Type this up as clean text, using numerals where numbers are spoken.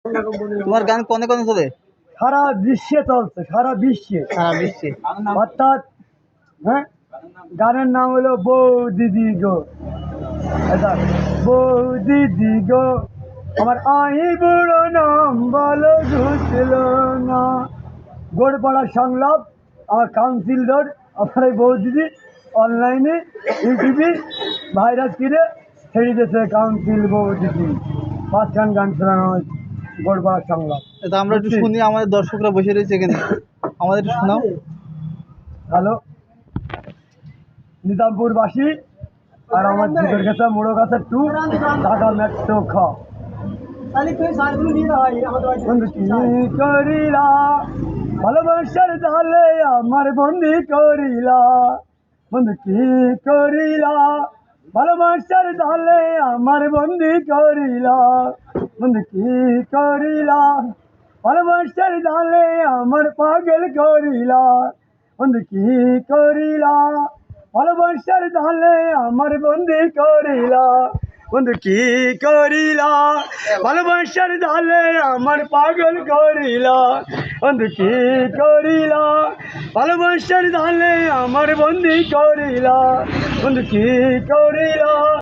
তোমার গান কোনে কোনে চলে? সারা বিশ্বে চলছে, সারা বিশ্বে। সারা বিশ্বে। অর্থাৎ হ্যাঁ, গানের নাম হলো বউ দিদি গো। আচ্ছা, বউ দিদি গো আমার আই বুড়ো নাম বলো ঘুষল না। গোড়পাড়ার সংলাপ, আমার কাউন্সিলর, আমার এই বউ দিদি অনলাইনে ইউটিউবে ভাইরাস কিনে ছেড়ে দিয়েছে। কাউন্সিল বউ দিদি 5 গান শোনানো হয়েছে, গোড়পাড়ার সংলাপ। এটা আমরা একটু শুনি, আমাদের দর্শকরা বসে রয়েছে এখানে, আমাদের একটু শোনাও। হ্যালো, নিজামপুরবাসী আর আমার দিকের কাছে মোড়ো কাছে টু ঢাকা মেট্রো খ। বন্ধু কি করিলা ভালোবাসার জালে আমার বন্দি করিলা, বন্ধু কি করিলা ভালোবাসার জালে আমার বন্দি করিলা, বন্ধু কি করিলা ভালোবাসার জালে আমার পাগল করিলা, বন্ধু কি করিলা ভালোবাসার জালে আমার বন্দি করিলা, বন্ধু কি করিলা ভালোবাসার জালে আমার পাগল করিলা, বন্ধু কি করিলা ভালোবাসার জালে আমার বন্দি করিলা, বন্ধু কি করিলা।